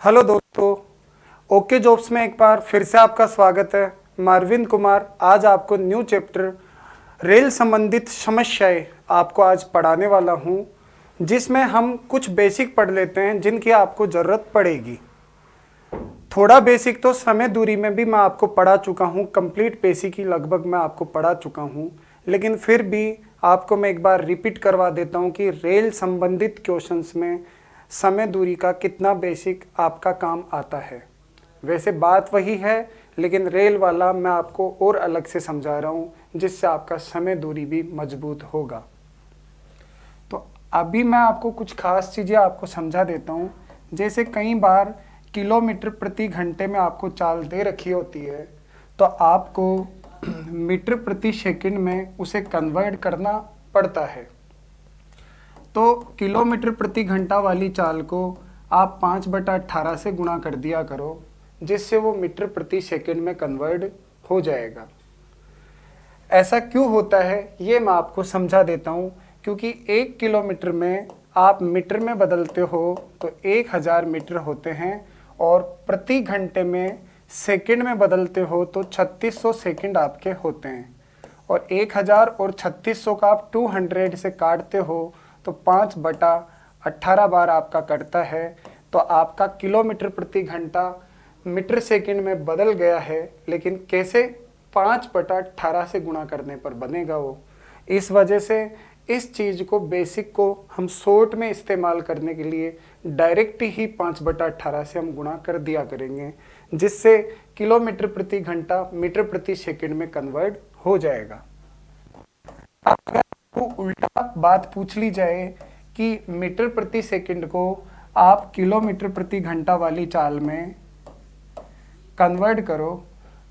Hello दोस्तों, okay jobs में एक बार फिर से आपका स्वागत है। मैं अरविंद कुमार आज आपको न्यू चैप्टर रेल संबंधित समस्याएं आपको आज पढ़ाने वाला हूं, जिसमें हम कुछ बेसिक पढ़ लेते हैं जिनकी आपको ज़रूरत पड़ेगी। थोड़ा बेसिक तो समय दूरी में भी मैं आपको पढ़ा चुका हूं, कंप्लीट बेसिक ही लगभग मैं आपको पढ़ा चुका हूं, लेकिन फिर भी आपको मैं एक बार रिपीट करवा देता हूं कि रेल संबंधित क्वेश्चंस में समय दूरी का कितना बेसिक आपका काम आता है। वैसे बात वही है, लेकिन रेल वाला मैं आपको और अलग से समझा रहा हूं, जिससे आपका समय दूरी भी मजबूत होगा। तो अभी मैं आपको कुछ खास चीज़ें आपको समझा देता हूं। जैसे कई बार किलोमीटर प्रति घंटे में आपको चाल दे रखी होती है, तो आपको मीटर प्रति सेकंड में उसे कन्वर्ट करना पड़ता है। तो किलोमीटर प्रति घंटा वाली चाल को आप 5/18 से गुणा कर दिया करो, जिससे वो मीटर प्रति सेकंड में कन्वर्ट हो जाएगा। ऐसा क्यों होता है ये मैं आपको समझा देता हूँ। क्योंकि 1 किलोमीटर में आप मीटर में बदलते हो तो 1000 मीटर होते हैं, और प्रति घंटे में सेकंड में बदलते हो तो 3600 सेकंड आपके होते हैं। और 1000 और 3600 का आप 200 से काटते हो तो 5/18 बार आपका कटता है। तो आपका किलोमीटर प्रति घंटा मीटर सेकंड में बदल गया है, लेकिन कैसे? 5/18 से गुणा करने पर बनेगा वो। इस वजह से इस चीज़ को बेसिक को हम शॉर्ट में इस्तेमाल करने के लिए डायरेक्ट ही 5/18 से हम गुणा कर दिया करेंगे, जिससे किलोमीटर प्रति घंटा मीटर प्रति सेकंड में कन्वर्ट हो जाएगा। अब अगर आपको उल्टा बात पूछ ली जाए कि मीटर प्रति सेकंड को आप किलोमीटर प्रति घंटा वाली चाल में कन्वर्ट करो,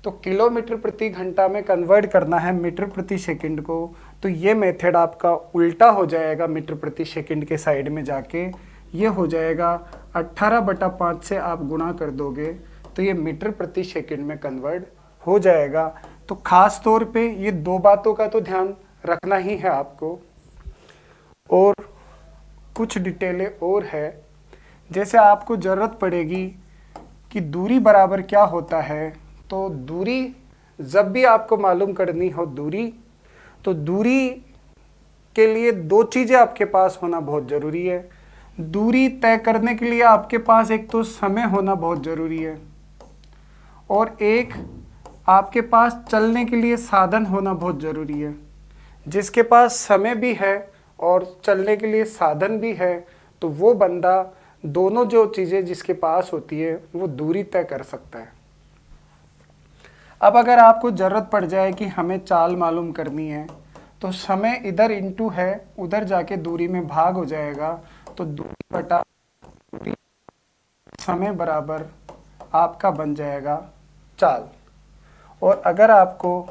तो किलोमीटर प्रति घंटा में कन्वर्ट करना है मीटर प्रति सेकंड को, तो ये मेथड आपका उल्टा हो जाएगा। मीटर प्रति सेकंड के साइड में जाके ये हो जाएगा 18/5 से आप गुणा कर दोगे तो ये मीटर प्रति सेकंड में कन्वर्ट हो जाएगा। तो खास तौर पे ये दो बातों का तो ध्यान रखना ही है आपको। और कुछ डिटेलें और है, जैसे आपको ज़रूरत पड़ेगी कि दूरी बराबर क्या होता है। तो दूरी जब भी आपको मालूम करनी हो दूरी, तो दूरी के लिए दो चीज़ें आपके पास होना बहुत ज़रूरी है। दूरी तय करने के लिए आपके पास एक तो समय होना बहुत ज़रूरी है, और एक आपके पास चलने के लिए साधन होना बहुत ज़रूरी है। जिसके पास समय भी है और चलने के लिए साधन भी है, तो वो बंदा दोनों जो चीज़ें जिसके पास होती है वो दूरी तय कर सकता है। अब अगर आपको ज़रूरत पड़ जाए कि हमें चाल मालूम करनी है, तो समय इधर इंटू है, उधर जाके दूरी में भाग हो जाएगा, तो दूरी बटा समय बराबर आपका बन जाएगा चाल। और अगर आपको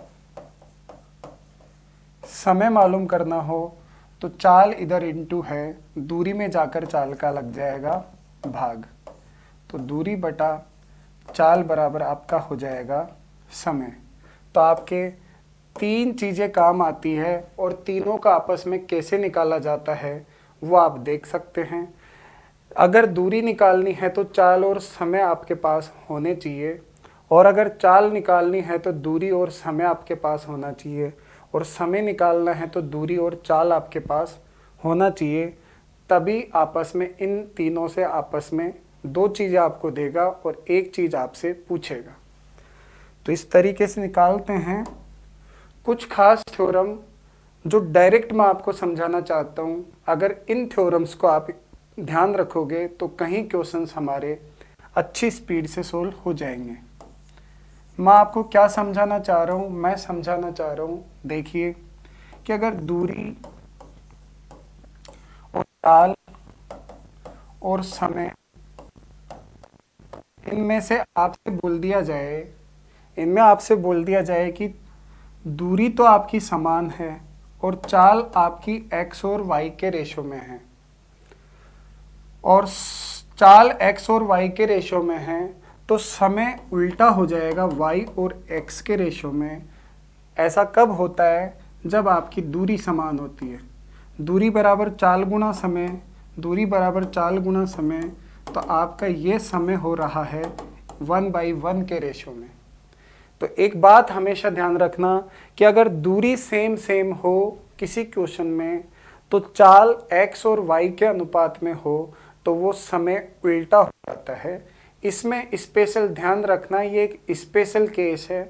समय मालूम करना हो तो चाल इधर इंटू है, दूरी में जाकर चाल का लग जाएगा भाग, तो दूरी बटा चाल बराबर आपका हो जाएगा समय। तो आपके तीन चीज़ें काम आती है, और तीनों का आपस में कैसे निकाला जाता है वो आप देख सकते हैं। अगर दूरी निकालनी है तो चाल और समय आपके पास होने चाहिए, और अगर चाल निकालनी है तो दूरी और समय आपके पास होना चाहिए, और समय निकालना है तो दूरी और चाल आपके पास होना चाहिए। तभी आपस में इन तीनों से आपस में दो चीज़ें आपको देगा और एक चीज़ आपसे पूछेगा। तो इस तरीके से निकालते हैं। कुछ खास थ्योरम जो डायरेक्ट मैं आपको समझाना चाहता हूँ, अगर इन थ्योरम्स को आप ध्यान रखोगे तो कहीं क्वेश्चंस हमारे अच्छी स्पीड से सोल्व हो जाएंगे। मैं आपको क्या समझाना चाह रहा हूँ? मैं समझाना चाह रहा हूँ, देखिए कि अगर दूरी और चाल और समय इनमें आपसे बोल दिया जाए कि दूरी तो आपकी समान है और चाल आपकी x और y के रेशो में है, और चाल x और y के रेशो में है, तो समय उल्टा हो जाएगा y और x के रेशो में। ऐसा कब होता है? जब आपकी दूरी समान होती है। दूरी बराबर चाल गुणा समय, दूरी बराबर चाल गुणा समय, तो आपका ये समय हो रहा है 1/1 के रेशो में। तो एक बात हमेशा ध्यान रखना कि अगर दूरी सेम सेम हो किसी क्वेश्चन में, तो चाल x और y के अनुपात में हो तो वो समय उल्टा हो जाता है। इसमें स्पेशल ध्यान रखना, ये एक स्पेशल केस है।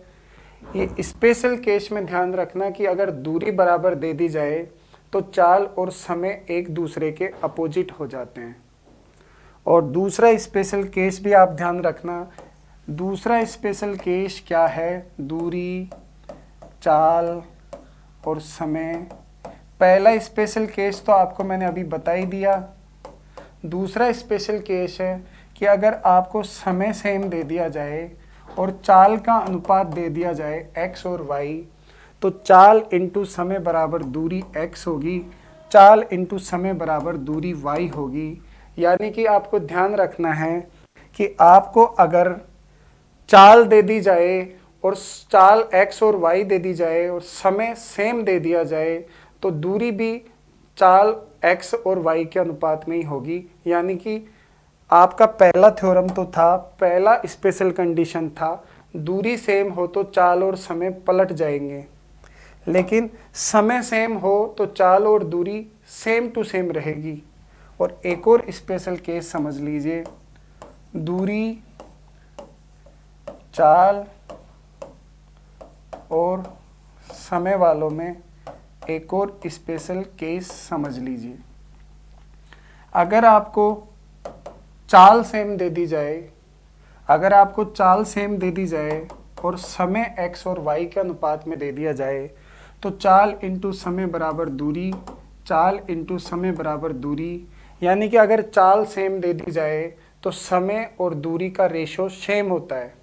ये स्पेशल केस में ध्यान रखना कि अगर दूरी बराबर दे दी जाए तो चाल और समय एक दूसरे के अपोजिट हो जाते हैं। और दूसरा स्पेशल केस भी आप ध्यान रखना। दूसरा स्पेशल केस क्या है? दूरी, चाल और समय। पहला स्पेशल केस तो आपको मैंने अभी बता ही दिया। दूसरा स्पेशल केस है कि अगर आपको समय सेम दे दिया जाए और चाल का अनुपात दे दिया जाए x और y, तो चाल इंटू समय बराबर दूरी x होगी, चाल इंटू समय बराबर दूरी y होगी। यानी कि आपको ध्यान रखना है कि आपको अगर चाल दे दी जाए और चाल x और y दे दी जाए और समय सेम दे दिया जाए, तो दूरी भी चाल x और y के अनुपात में ही होगी। यानी कि आपका पहला थ्योरम तो था, पहला स्पेशल कंडीशन था, दूरी सेम हो तो चाल और समय पलट जाएंगे, लेकिन समय सेम हो तो चाल और दूरी सेम टू सेम रहेगी। और एक और स्पेशल केस समझ लीजिए, दूरी, चाल और समय वालों में एक और स्पेशल केस समझ लीजिए। अगर आपको चाल सेम दे दी जाए, अगर आपको चाल सेम दे दी जाए और समय x और y के अनुपात में दे दिया जाए, तो चाल इंटू समय बराबर दूरी, चाल इंटू समय बराबर दूरी। यानी कि अगर चाल सेम दे दी जाए तो समय और दूरी का रेशो सेम होता है।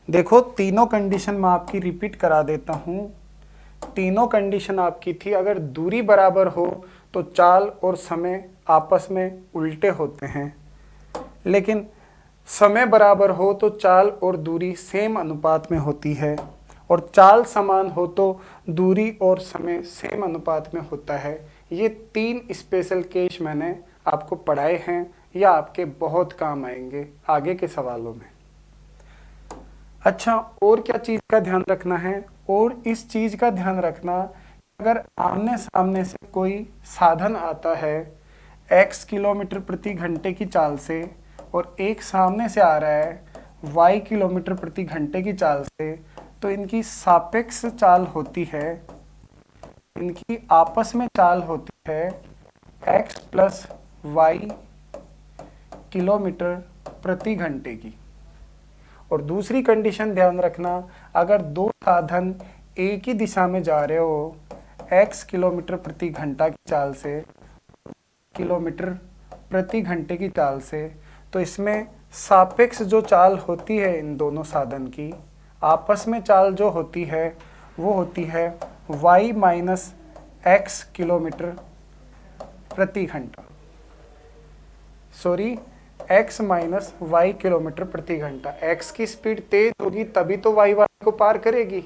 देखो तीनों कंडीशन मैं आपकी रिपीट करा देता हूँ। तीनों कंडीशन आपकी थी, अगर दूरी बराबर हो तो चाल और समय आपस में उल्टे होते हैं, लेकिन समय बराबर हो तो चाल और दूरी सेम अनुपात में होती है, और चाल समान हो तो दूरी और समय सेम अनुपात में होता है। ये तीन स्पेशल केस मैंने आपको पढ़ाए हैं, या आपके बहुत काम आएंगे आगे के सवालों में। अच्छा, और क्या चीज़ का ध्यान रखना है? और इस चीज़ का ध्यान रखना, अगर आमने सामने से कोई साधन आता है x किलोमीटर प्रति घंटे की चाल से और एक सामने से आ रहा है y किलोमीटर प्रति घंटे की चाल से, तो इनकी सापेक्ष चाल होती है, इनकी आपस में चाल होती है x प्लस y किलोमीटर प्रति घंटे की। और दूसरी कंडीशन ध्यान रखना, अगर दो साधन एक ही दिशा में जा रहे हो x किलोमीटर प्रति घंटा की चाल से, किलोमीटर प्रति घंटे की चाल से, तो इसमें सापेक्ष जो चाल होती है इन दोनों साधन की, आपस में चाल जो होती है वो होती है y माइनस x किलोमीटर प्रति घंटा, sorry x minus y kilometre प्रति घंटा। x की स्पीड तेज होगी तभी तो y को पार करेगी,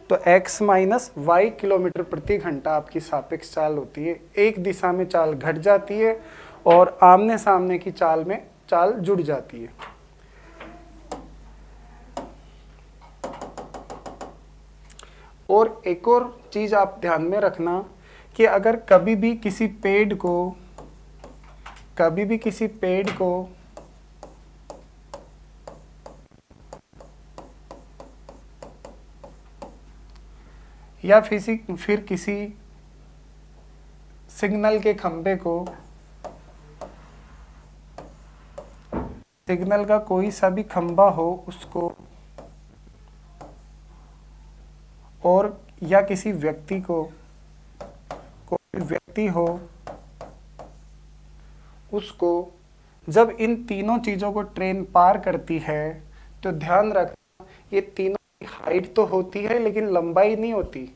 तो x माइनस y किलोमीटर प्रति घंटा आपकी सापेक्ष चाल होती है। एक दिशा में चाल घट जाती है और आमने सामने की चाल में चाल जुड़ जाती है। और एक और चीज आप ध्यान में रखना कि अगर कभी भी किसी पेड़ को या फिर किसी सिग्नल के खंभे को, सिग्नल का कोई सा भी खंभा हो उसको, और या किसी व्यक्ति को, कोई व्यक्ति हो उसको, जब इन तीनों चीज़ों को ट्रेन पार करती है तो ध्यान रखना ये तीनों की हाइट तो होती है लेकिन लंबाई नहीं होती।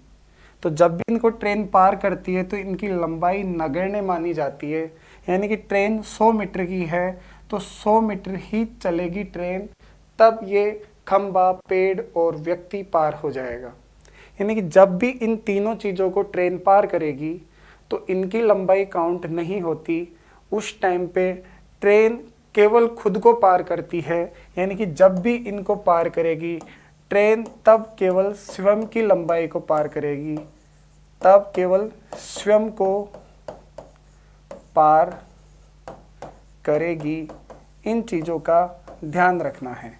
तो जब भी इनको ट्रेन पार करती है तो इनकी लंबाई नगण्य मानी जाती है। यानी कि ट्रेन 100 मीटर की है तो 100 मीटर ही चलेगी ट्रेन, तब ये खंभा, पेड़ और व्यक्ति पार हो जाएगा। यानी कि जब भी इन तीनों चीज़ों को ट्रेन पार करेगी तो इनकी लंबाई काउंट नहीं होती, उस टाइम पे ट्रेन केवल खुद को पार करती है, यानी कि जब भी इनको पार करेगी ट्रेन तब केवल स्वयं की लंबाई को पार करेगी, तब केवल स्वयं को पार करेगी। इन चीज़ों का ध्यान रखना है।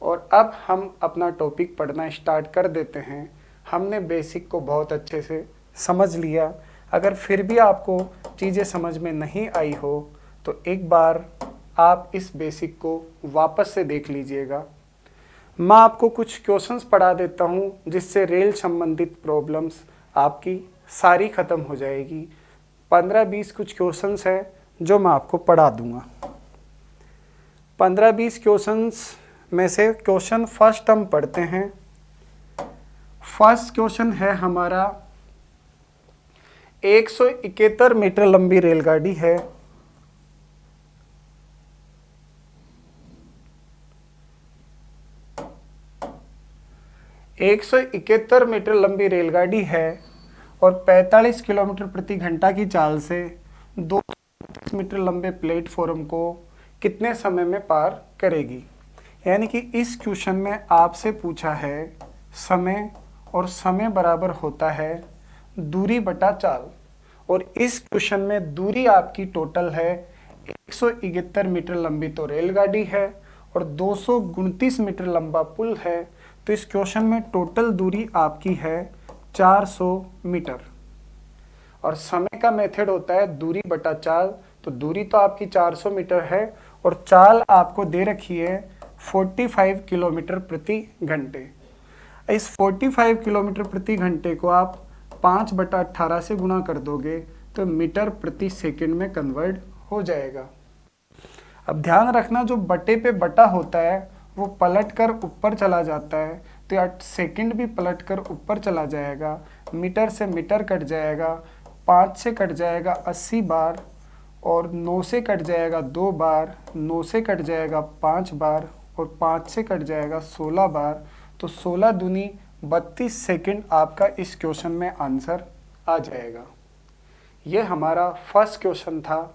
और अब हम अपना टॉपिक पढ़ना स्टार्ट कर देते हैं। हमने बेसिक को बहुत अच्छे से समझ लिया। अगर फिर भी आपको चीज़ें समझ में नहीं आई हो तो एक बार आप इस बेसिक को वापस से देख लीजिएगा। मैं आपको कुछ क्वेश्चंस पढ़ा देता हूं जिससे रेल संबंधित प्रॉब्लम्स आपकी सारी ख़त्म हो जाएगी। 15-20 कुछ क्वेश्चंस हैं जो मैं आपको पढ़ा दूंगा। 15-20 क्वेश्चंस में से क्वेश्चन फर्स्ट हम पढ़ते हैं। फर्स्ट क्वेश्चन है हमारा, 171 मीटर लंबी रेलगाड़ी है। एक 171 मीटर लंबी रेलगाड़ी है और 45 किलोमीटर प्रति घंटा की चाल से 230 मीटर लंबे प्लेटफॉर्म को कितने समय में पार करेगी। यानी कि इस क्वेश्चन में आपसे पूछा है समय, और समय बराबर होता है दूरी बटा चाल। और इस क्वेश्चन में दूरी आपकी टोटल है 171 मीटर लंबी तो रेलगाड़ी है और 229 मीटर लंबा पुल है। तो इस क्वेश्चन में टोटल दूरी आपकी है 400 मीटर। और समय का मेथड होता है दूरी बटा चाल। तो दूरी तो आपकी 400 मीटर है और चाल आपको दे रखी है 45 किलोमीटर प्रति घंटे। इस 45 किलोमीटर प्रति घंटे को आप 5/18 से गुणा कर दोगे तो मीटर प्रति सेकंड में कन्वर्ट हो जाएगा। अब ध्यान रखना, जो बटे पे बटा होता है वो पलट कर ऊपर चला जाता है, तो या सेकंड भी पलट कर ऊपर चला जाएगा। मीटर से मीटर कट जाएगा, 5 से कट जाएगा 80 बार, और 9 से कट जाएगा 2 बार, 9 से कट जाएगा 5 बार, और 5 से कट जाएगा 16 बार। तो 16 दूनी 32 सेकंड आपका इस क्वेश्चन में आंसर आ जाएगा। ये हमारा फर्स्ट क्वेश्चन था।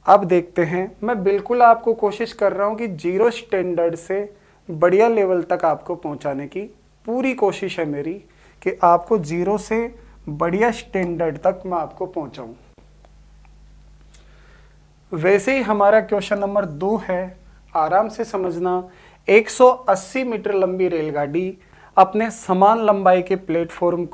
अब देखते हैं, मैं बिल्कुल आपको कोशिश कर रहा हूँ कि जीरो स्टैंडर्ड से बढ़िया लेवल तक आपको पहुँचाने की पूरी कोशिश है मेरी, कि आपको जीरो से बढ़िया स्टैंडर्ड तक मैं आपको पहुँचाऊँ। वैसे ही हमारा क्वेश्चन नंबर 2 है, आराम से समझना। 180 मीटर लंबी रेलगाड़ी अपने समान लंबाई के प्लेटफॉर्म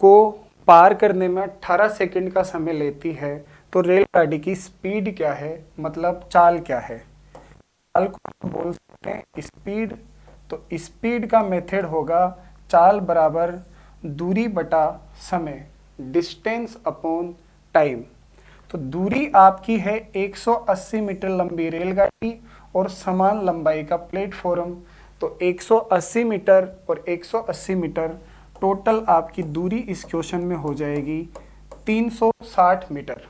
को पार करने में 18 सेकंड का समय लेती है। तो रेलगाड़ी की स्पीड क्या है, मतलब चाल क्या है। चाल को हम बोल सकते हैं स्पीड। तो स्पीड का मेथड होगा चाल बराबर दूरी बटा समय, डिस्टेंस अपॉन टाइम। तो दूरी आपकी है 180 मीटर लंबी रेलगाड़ी और समान लंबाई का प्लेटफॉर्म। तो 180 मीटर और 180 मीटर टोटल आपकी दूरी इस क्वेश्चन में हो जाएगी 360 मीटर।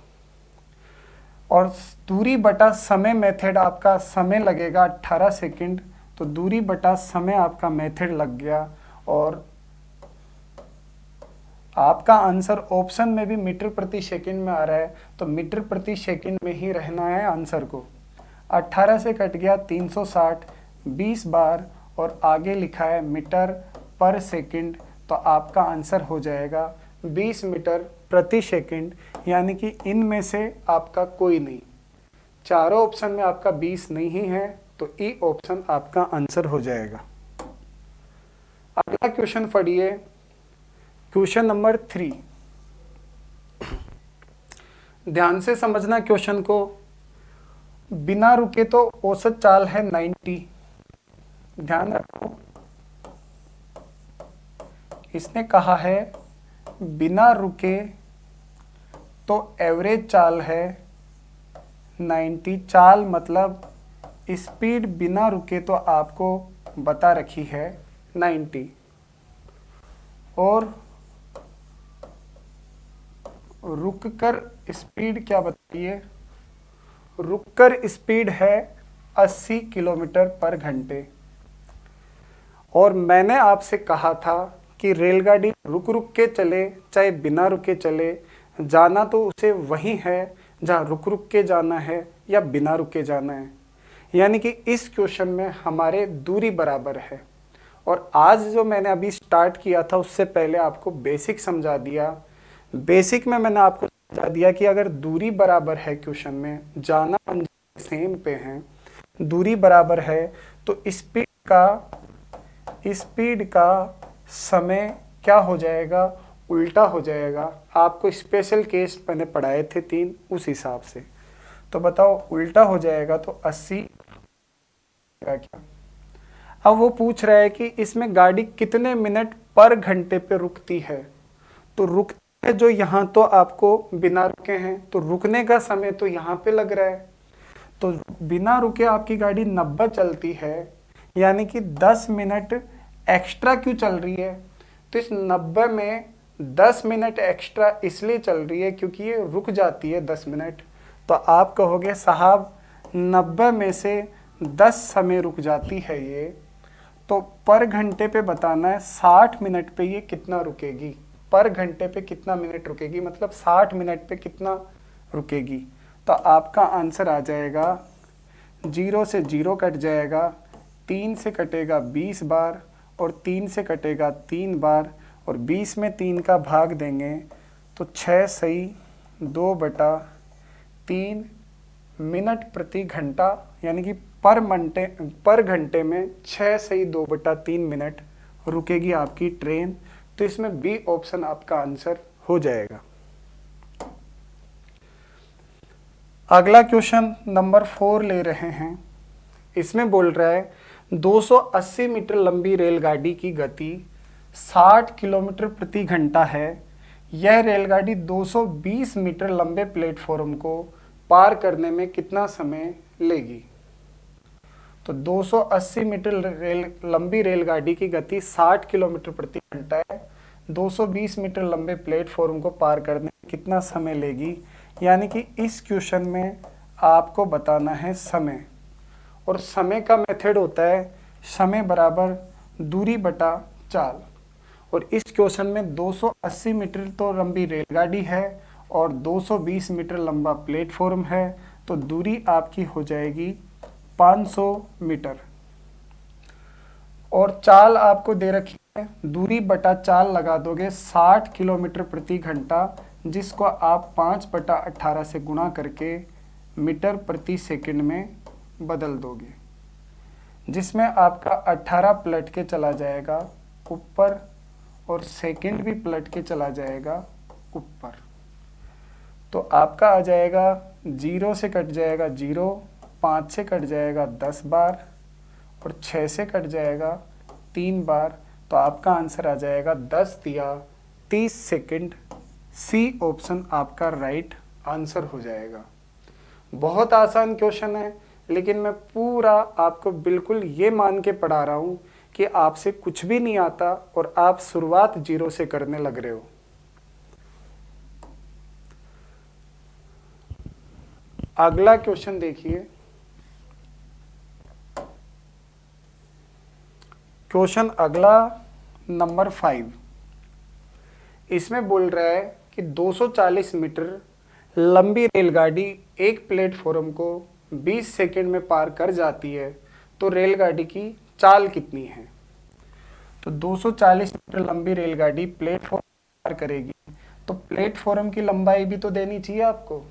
और दूरी बटा समय मेथड, आपका समय लगेगा 18 सेकंड। तो दूरी बटा समय आपका मेथड लग गया और आपका आंसर ऑप्शन में भी मीटर प्रति सेकंड में आ रहा है, तो मीटर प्रति सेकंड में ही रहना है आंसर को। 18 से कट गया 360 20 बार, और आगे लिखा है मीटर पर सेकंड। तो आपका आंसर हो जाएगा 20 मीटर प्रति सेकंड। यानी कि इनमें से आपका कोई नहीं, चारों ऑप्शन में आपका 20 नहीं है, तो ई ऑप्शन आपका आंसर हो जाएगा। अगला क्वेश्चन पढ़िए, क्वेश्चन नंबर 3। ध्यान से समझना क्वेश्चन को। बिना रुके तो औसत चाल है 90। ध्यान रखो, इसने कहा है बिना रुके तो एवरेज चाल है 90। चाल मतलब स्पीड बिना रुके तो आपको बता रखी है 90। और रुककर स्पीड क्या बताइए। रुककर स्पीड है 80 किलोमीटर पर घंटे। और मैंने आपसे कहा था कि रेलगाड़ी रुक रुक के चले चाहे बिना रुके चले, जाना तो उसे वहीं है जहाँ रुक रुक के जाना है या बिना रुके जाना है। यानी कि इस क्वेश्चन में हमारे दूरी बराबर है। और आज जो मैंने अभी स्टार्ट किया था उससे पहले आपको बेसिक समझा दिया। बेसिक में मैंने आपको समझा दिया कि अगर दूरी बराबर है, क्वेश्चन में जाना सेम पे हैं, दूरी बराबर है, तो स्पीड का समय क्या हो जाएगा, उल्टा हो जाएगा। आपको स्पेशल केस मैंने पढ़ाए थे 3, उस हिसाब से। तो बताओ उल्टा हो जाएगा तो 80 क्या। अब वो पूछ रहा है कि इसमें गाड़ी कितने मिनट पर घंटे पे रुकती है। तो रुकती है जो यहाँ, तो आपको बिना रुके हैं तो रुकने का समय तो यहाँ पे लग रहा है। तो बिना रुके आपकी गाड़ी 90 चलती है, यानी कि 10 मिनट एक्स्ट्रा क्यों चल रही है। तो इस 90 में 10 मिनट एक्स्ट्रा इसलिए चल रही है क्योंकि ये रुक जाती है 10 मिनट। तो आप कहोगे साहब 90 में से 10 समय रुक जाती है ये, तो पर घंटे पे बताना है 60 मिनट पे ये कितना रुकेगी। पर घंटे पे कितना मिनट रुकेगी, मतलब 60 मिनट पे कितना रुकेगी। तो आपका आंसर आ जाएगा, 0 से 0 कट जाएगा, 3 से कटेगा 20 बार, और 3 से कटेगा 3 बार, और 20 में 3 का भाग देंगे तो 6 सही 2/3 मिनट प्रति घंटा, यानी कि पर घंटे में 6 सही 2/3 मिनट रुकेगी आपकी ट्रेन। तो इसमें बी ऑप्शन आपका आंसर हो जाएगा। अगला क्वेश्चन नंबर 4 ले रहे हैं। इसमें बोल रहा है 280 मीटर लंबी रेलगाड़ी की गति 60 किलोमीटर प्रति घंटा है। यह रेलगाड़ी 220 मीटर लंबे प्लेटफॉर्म को पार करने में कितना समय लेगी। तो 280 मीटर लंबी रेलगाड़ी की गति 60 किलोमीटर प्रति घंटा है, 220 मीटर लंबे प्लेटफॉर्म को पार करने में कितना समय लेगी। यानी कि इस क्वेश्चन में आपको बताना है समय, और समय का मेथड होता है समय बराबर दूरी बटा चाल। और इस क्वेश्चन में 280 मीटर तो लंबी रेलगाड़ी है और 220 मीटर लंबा प्लेटफॉर्म है, तो दूरी आपकी हो जाएगी 500 मीटर। और चाल आपको दे रखी है, दूरी बटा चाल लगा दोगे 60 किलोमीटर प्रति घंटा, जिसको आप 5/18 से गुणा करके मीटर प्रति सेकंड में बदल दोगे, जिसमें आपका 18 पलट के चला जाएगा ऊपर और सेकंड भी पलट के चला जाएगा ऊपर। तो आपका आ जाएगा 0 से कट जाएगा 0, 5 से कट जाएगा 10 बार, और 6 से कट जाएगा 3 बार। तो आपका आंसर आ जाएगा 10 या 30 सेकंड। सी ऑप्शन आपका राइट आंसर हो जाएगा। बहुत आसान क्वेश्चन है, लेकिन मैं पूरा आपको बिल्कुल ये मान के पढ़ा रहा हूँ कि आपसे कुछ भी नहीं आता और आप शुरुआत 0 से करने लग रहे हो। अगला क्वेश्चन देखिए, क्वेश्चन अगला नंबर 5। इसमें बोल रहा है कि 240 मीटर लंबी रेलगाड़ी एक प्लेटफॉर्म को 20 सेकंड में पार कर जाती है, तो रेलगाड़ी की चाल कितनी है। तो 240 मीटर लंबी रेलगाड़ी प्लेटफॉर्म पार करेगी, तो प्लेटफॉर्म की लंबाई भी तो देनी चाहिए आपको।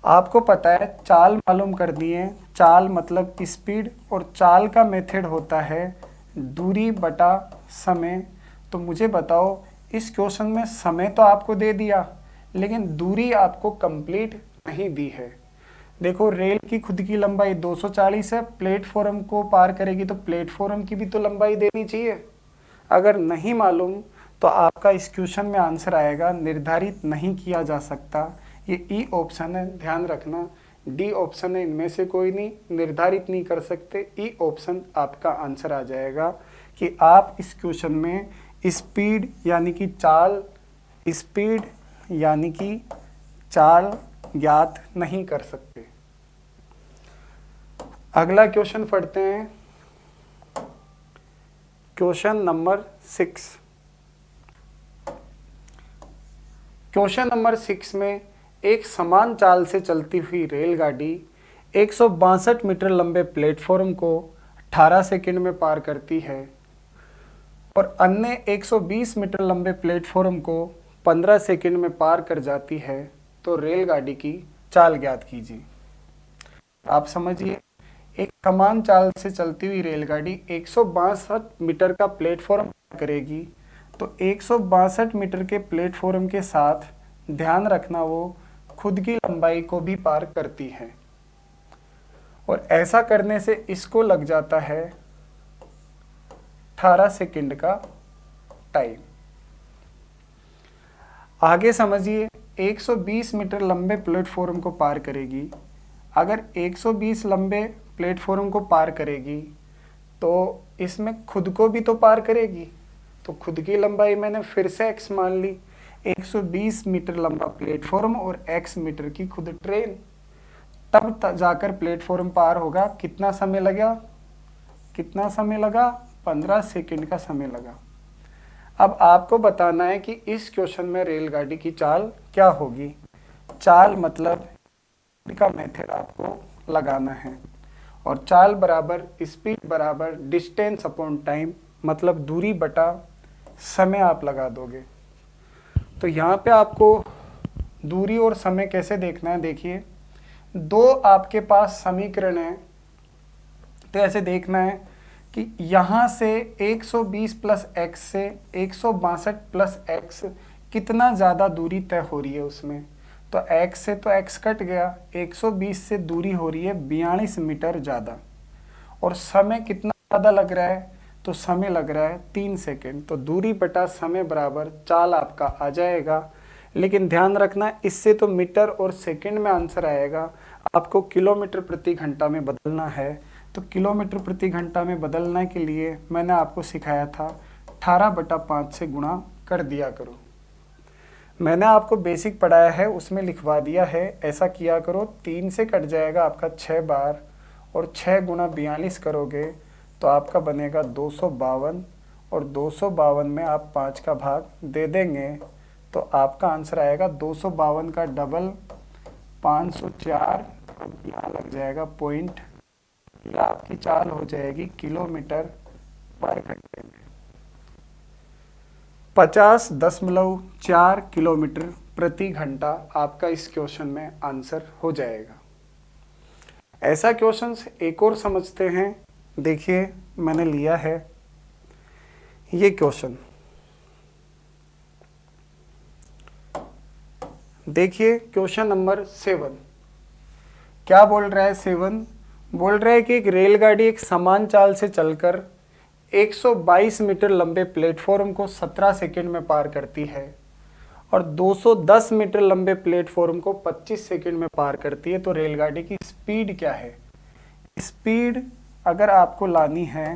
आपको पता है चाल मालूम कर दिए, चाल मतलब स्पीड, और चाल का मेथड होता है दूरी बटा समय। तो मुझे बताओ इस क्वेश्चन में समय तो आपको दे दिया, लेकिन दूरी आपको कंप्लीट नहीं दी है। देखो रेल की खुद की लंबाई 240 है, प्लेटफॉर्म को पार करेगी तो प्लेटफॉर्म की भी तो लंबाई देनी चाहिए। अगर नहीं मालूम तो आपका इस क्वेश्चन में आंसर आएगा निर्धारित नहीं किया जा सकता। ये ई ऑप्शन है, ध्यान रखना। डी ऑप्शन है, इनमें से कोई नहीं, निर्धारित नहीं कर सकते। ई ऑप्शन आपका आंसर आ जाएगा कि आप इस क्वेश्चन में स्पीड यानी कि चाल ज्ञात नहीं कर सकते। अगला क्वेश्चन पढ़ते हैं, क्वेश्चन नंबर 6। क्वेश्चन नंबर 6 में एक समान चाल से चलती हुई रेलगाड़ी 162 मीटर लंबे प्लेटफॉर्म को 18 सेकंड में पार करती है और अन्य 120 मीटर लंबे प्लेटफॉर्म को 15 सेकंड में पार कर जाती है, तो रेलगाड़ी की चाल ज्ञात कीजिए। आप समझिए, एक समान चाल से चलती हुई रेलगाड़ी 162 मीटर का प्लेटफॉर्म पार करेगी, तो 162 मीटर के प्लेटफॉर्म के साथ ध्यान रखना वो खुद की लंबाई को भी पार करती है और ऐसा करने से इसको लग जाता है 18 सेकंड का टाइम। आगे समझिए, 120 मीटर लंबे प्लेटफॉर्म को पार करेगी। अगर 120 लंबे प्लेटफॉर्म को पार करेगी तो इसमें खुद को भी तो पार करेगी, तो खुद की लंबाई मैंने फिर से x मान ली। 120 मीटर लंबा प्लेटफॉर्म और x मीटर की खुद ट्रेन, तब जाकर प्लेटफॉर्म पार होगा। कितना समय लगा? 15 सेकंड का समय लगा। अब आपको बताना है कि इस क्वेश्चन में रेलगाड़ी की चाल क्या होगी। चाल मतलब का मेथड आपको लगाना है और चाल बराबर स्पीड बराबर डिस्टेंस अपॉन टाइम, मतलब दूरी बटा समय आप लगा दोगे। तो यहाँ पे आपको दूरी और समय कैसे देखना है, देखिए दो आपके पास समीकरण है, तो ऐसे देखना है कि यहाँ से 120 प्लस एक्स से 162 प्लस एक्स कितना ज़्यादा दूरी तय हो रही है उसमें, तो x से तो x कट गया, 120 से दूरी हो रही है 42 मीटर ज़्यादा और समय कितना ज़्यादा लग रहा है, तो समय लग रहा है 3 सेकंड। तो दूरी बटा समय बराबर चाल आपका आ जाएगा। लेकिन ध्यान रखना, इससे तो मीटर और सेकंड में आंसर आएगा, आपको किलोमीटर प्रति घंटा में बदलना है। तो किलोमीटर प्रति घंटा में बदलने के लिए मैंने आपको सिखाया था 18/5 से गुणा कर दिया करो। मैंने आपको बेसिक पढ़ाया है उसमें लिखवा दिया है, ऐसा किया करो। 3 से कट जाएगा आपका 6 बार और 6 गुणा 42 करोगे तो आपका बनेगा 252 और 252 में आप 5 का भाग दे देंगे तो आपका आंसर आएगा 252 का डबल 504, यहाँ लग जाएगा पॉइंट। यह आपकी चाल हो जाएगी किलोमीटर पर घंटे में। 50.4 किलोमीटर प्रति घंटा आपका इस क्वेश्चन में आंसर हो जाएगा। ऐसा क्वेश्चन एक और समझते हैं। देखिए मैंने लिया है ये क्वेश्चन, देखिए क्वेश्चन नंबर 7 क्या बोल रहा है। 7 बोल रहा है कि एक रेलगाड़ी एक समान चाल से चलकर 122 मीटर लंबे प्लेटफॉर्म को 17 सेकंड में पार करती है और 210 मीटर लंबे प्लेटफॉर्म को 25 सेकंड में पार करती है। तो रेलगाड़ी की स्पीड क्या है? स्पीड अगर आपको लानी है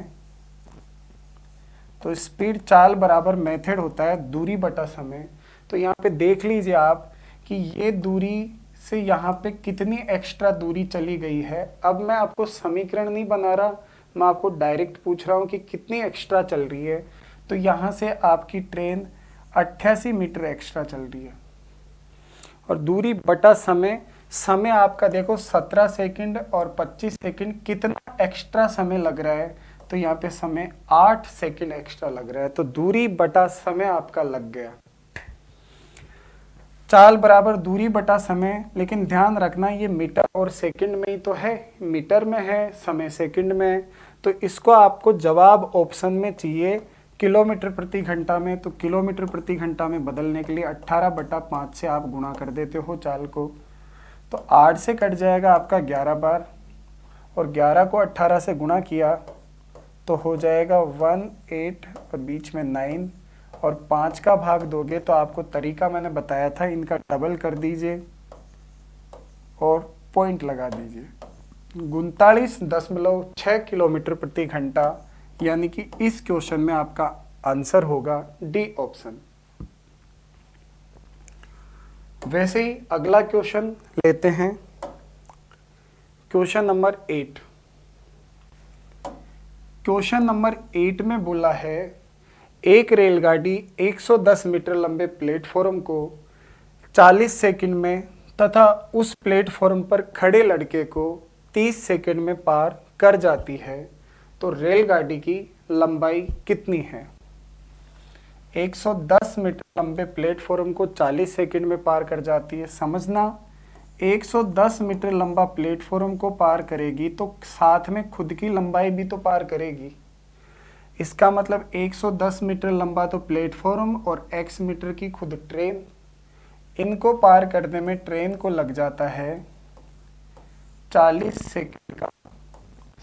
तो स्पीड चाल बराबर मेथड होता है दूरी बटा समय। तो यहाँ पे देख लीजिए आप कि ये दूरी से यहाँ पे कितनी एक्स्ट्रा दूरी चली गई है। अब मैं आपको समीकरण नहीं बना रहा, मैं आपको डायरेक्ट पूछ रहा हूँ कि कितनी एक्स्ट्रा चल रही है। तो यहाँ से आपकी ट्रेन 88 मीटर एक्स्ट्रा चल रही है और दूरी बटा समय, समय आपका देखो 17 सेकंड और 25 सेकंड, कितना एक्स्ट्रा समय लग रहा है, तो यहाँ पे समय 8 सेकंड एक्स्ट्रा लग रहा है। तो दूरी बटा समय आपका लग गया। चाल बराबर दूरी बटा समय, लेकिन ध्यान रखना ये मीटर और सेकंड में ही तो है, मीटर में है, समय सेकंड में है। तो इसको आपको जवाब ऑप्शन में चाहिए किलोमीटर प्रति घंटा में। तो किलोमीटर प्रति घंटा में बदलने के लिए 18/5 से आप गुणा कर देते हो चाल को, तो 8 से कट जाएगा आपका 11 बार और 11 को 18 से गुणा किया तो हो जाएगा 18 और बीच में 9 और 5 का भाग दोगे तो आपको तरीका मैंने बताया था, इनका डबल कर दीजिए और पॉइंट लगा दीजिए। 39.6 किलोमीटर प्रति घंटा, यानी कि इस क्वेश्चन में आपका आंसर होगा डी ऑप्शन। वैसे ही अगला क्वेश्चन लेते हैं, क्वेश्चन नंबर 8। क्वेश्चन नंबर 8 में बोला है एक रेलगाड़ी 110 मीटर लंबे प्लेटफॉर्म को 40 सेकंड में तथा उस प्लेटफॉर्म पर खड़े लड़के को 30 सेकंड में पार कर जाती है तो रेलगाड़ी की लंबाई कितनी है? 110 मीटर लंबे प्लेटफॉर्म को 40 सेकंड में पार कर जाती है। समझना, 110 मीटर लंबा प्लेटफॉर्म को पार करेगी तो साथ में खुद की लंबाई भी तो पार करेगी। इसका मतलब 110 मीटर लंबा तो प्लेटफॉर्म और x मीटर की खुद ट्रेन, इनको पार करने में ट्रेन को लग जाता है 40 सेकंड का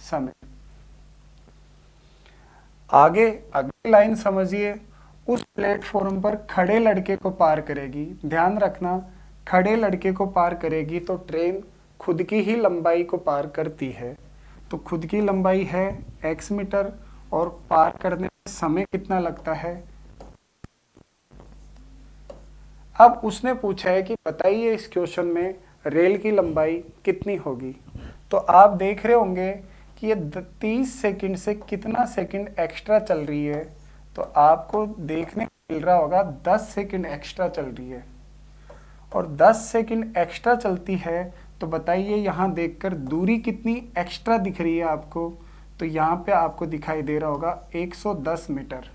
समय। आगे अगली लाइन समझिए, उस प्लेटफॉर्म पर खड़े लड़के को पार करेगी। ध्यान रखना, खड़े लड़के को पार करेगी तो ट्रेन खुद की ही लंबाई को पार करती है। तो खुद की लंबाई है x मीटर और पार करने में समय कितना लगता है। अब उसने पूछा है कि बताइए इस क्वेश्चन में रेल की लंबाई कितनी होगी। तो आप देख रहे होंगे कि ये 30 सेकंड से कितना सेकंड एक्स्ट्रा चल रही है। तो आपको देखने को मिल रहा होगा 10 सेकंड एक्स्ट्रा चल रही है और 10 सेकंड एक्स्ट्रा चलती है। तो बताइए यहाँ देखकर दूरी कितनी एक्स्ट्रा दिख रही है आपको। तो यहाँ पे आपको दिखाई दे रहा होगा 110 मीटर।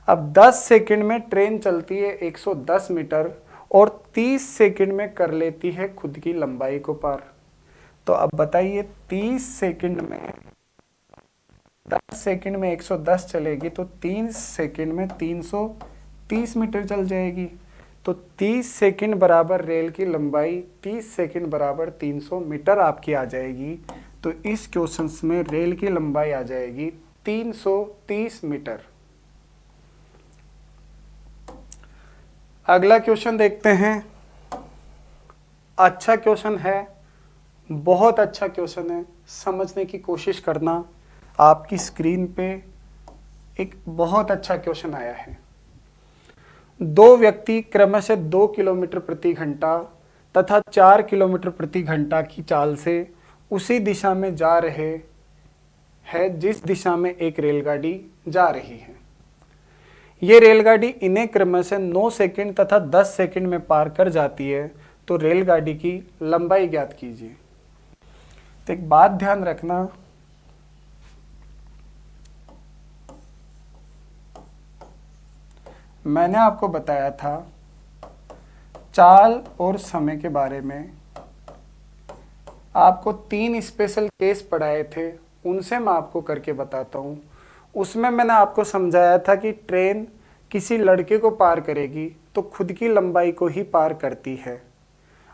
अब 10 सेकंड में ट्रेन चलती है 110 मीटर और 30 सेकंड में कर लेती है खुद की लंबाई को पार। तो अब बताइए 30 सेकंड में 10 सेकंड में 110 चलेगी तो 3 सेकंड में 330 मीटर चल जाएगी। तो 30 सेकंड बराबर रेल की लंबाई 30 सेकंड बराबर 300 मीटर आपकी आ जाएगी। तो इस क्वेश्चन में रेल की लंबाई आ जाएगी 330 मीटर। अगला क्वेश्चन देखते हैं। अच्छा क्वेश्चन है, बहुत अच्छा क्वेश्चन है, समझने की कोशिश करना। आपकी स्क्रीन पे एक बहुत अच्छा क्वेश्चन आया है। दो व्यक्ति क्रमशः 2 किलोमीटर प्रति घंटा तथा 4 किलोमीटर प्रति घंटा की चाल से उसी दिशा में जा रहे हैं जिस दिशा में एक रेलगाड़ी जा रही है। ये रेलगाड़ी इन्हें क्रमशः 9 सेकंड तथा 10 सेकंड में पार कर जाती है। तो रेलगाड़ी की लंबाई ज्ञात कीजिए। तो एक बात ध्यान रखना, मैंने आपको बताया था चाल और समय के बारे में। आपको 3 स्पेशल केस पढ़ाए थे, उनसे मैं आपको करके बताता हूँ। उसमें मैंने आपको समझाया था कि ट्रेन किसी लड़के को पार करेगी तो खुद की लंबाई को ही पार करती है।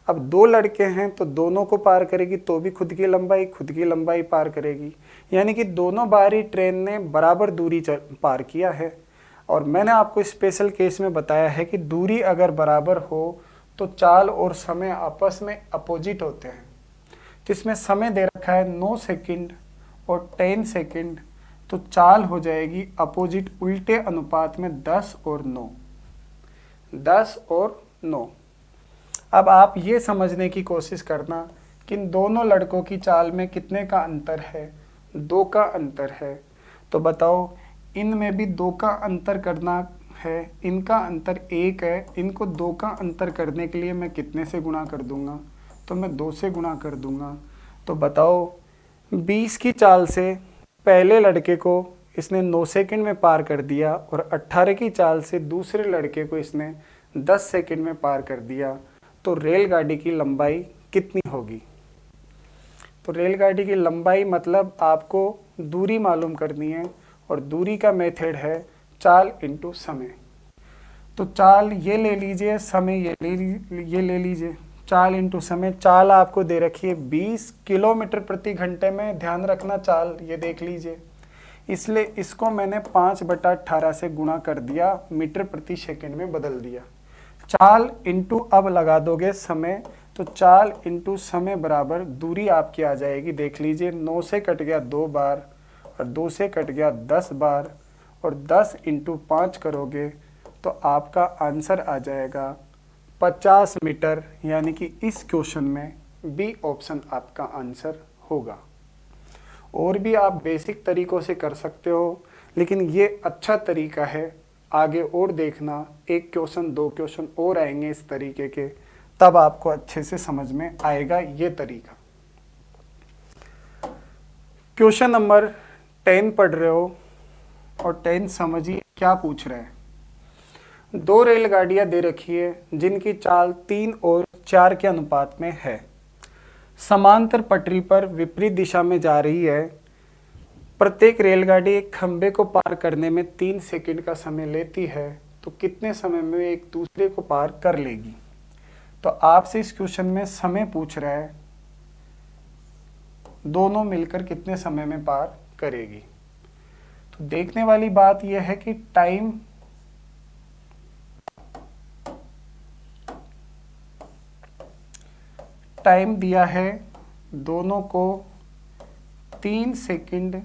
अब 2 लड़के हैं तो दोनों को पार करेगी तो भी खुद की लंबाई पार करेगी। यानी कि दोनों बार ही ट्रेन ने बराबर दूरी पार किया है। और मैंने आपको स्पेशल केस में बताया है कि दूरी अगर बराबर हो तो चाल और समय आपस में अपोजिट होते हैं। तो इसमें समय दे रखा है 9 सेकंड और 10 सेकंड, तो चाल हो जाएगी अपोजिट उल्टे अनुपात में 10 और 9। 10 और 9। अब आप ये समझने की कोशिश करना कि इन दोनों लड़कों की चाल में कितने का अंतर है। 2 का अंतर है। तो बताओ, इनमें भी 2 का अंतर करना है, इनका अंतर 1 है। इनको 2 का अंतर करने के लिए मैं कितने से गुणा कर दूंगा? तो मैं 2 से गुणा कर दूंगा। तो बताओ, 20 की चाल से पहले लड़के को इसने 9 सेकंड में पार कर दिया और 18 की चाल से दूसरे लड़के को इसने 10 सेकंड में पार कर दिया। तो रेलगाड़ी की लंबाई कितनी होगी? तो रेलगाड़ी की लंबाई मतलब आपको दूरी मालूम करनी है और दूरी का मेथड है चाल इंटू समय। तो चाल ये ले लीजिए, समय ये ले लीजिए। चाल इंटू समय, चाल आपको दे रखी है 20 किलोमीटर प्रति घंटे में। ध्यान रखना, चाल ये देख लीजिए, इसलिए इसको मैंने 5/18 से गुणा कर दिया, मीटर प्रति सेकंड में बदल दिया। चाल इंटू अब लगा दोगे समय, तो चाल इंटू समय बराबर दूरी आपकी आ जाएगी। देख लीजिए, 9 से कट गया 2 बार और 2 से कट गया 10 बार और 10 इंटू 5 करोगे तो आपका आंसर आ जाएगा 50 मीटर। यानी कि इस क्वेश्चन में बी ऑप्शन आपका आंसर होगा। और भी आप बेसिक तरीकों से कर सकते हो, लेकिन ये अच्छा तरीका है आगे और देखना, एक क्वेश्चन 2 क्वेश्चन और आएंगे इस तरीके के, तब आपको अच्छे से समझ में आएगा ये तरीका। क्वेश्चन नंबर 10 पढ़ रहे हो और 10 समझिए क्या पूछ रहे हैं। 2 रेलगाड़ियां दे रखी है जिनकी चाल 3 और 4 के अनुपात में है। समांतर पटरी पर विपरीत दिशा में जा रही है। प्रत्येक रेलगाड़ी एक खंबे को पार करने में 3 सेकंड का समय लेती है, तो कितने समय में एक दूसरे को पार कर लेगी। तो आपसे इस क्वेश्चन में समय पूछ रहा है, दोनों मिलकर कितने समय में पार करेगी। तो देखने वाली बात यह है कि टाइम दिया है दोनों को 3 सेकंड,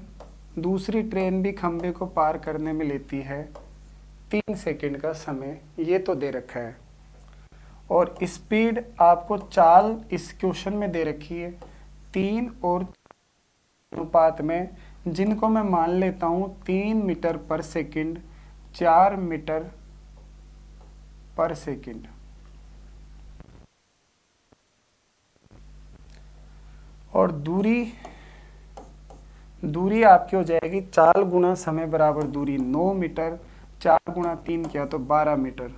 दूसरी ट्रेन भी खंबे को पार करने में लेती है 3 सेकंड का समय, ये तो दे रखा है। और स्पीड आपको चाल इस क्वेश्चन में दे रखी है 3 और अनुपात में, जिनको मैं मान लेता हूं 3 मीटर पर सेकंड, 4 मीटर पर सेकंड। और दूरी आपकी हो जाएगी चाल गुना समय बराबर दूरी 9 मीटर, 4 गुना 3 किया तो 12 मीटर।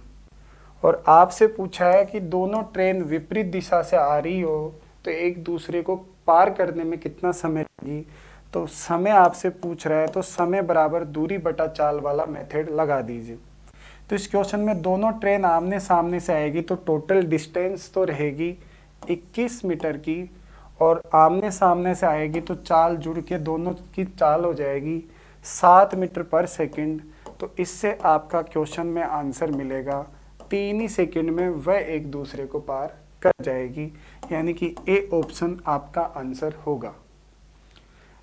और आपसे पूछा है कि दोनों ट्रेन विपरीत दिशा से आ रही हो तो एक दूसरे को पार करने में कितना समय लगेगी। तो समय आपसे पूछ रहा है तो समय बराबर दूरी बटा चाल वाला मेथड लगा दीजिए। तो इस क्वेश्चन में दोनों ट्रेन आमने सामने से आएगी तो टोटल डिस्टेंस तो रहेगी 21 मीटर की, और आमने सामने से आएगी तो चाल जुड़ के दोनों की चाल हो जाएगी 7 मीटर पर सेकंड। तो इससे आपका क्वेश्चन में आंसर मिलेगा 3 ही सेकंड में वह एक दूसरे को पार कर जाएगी, यानी कि ए ऑप्शन आपका आंसर होगा।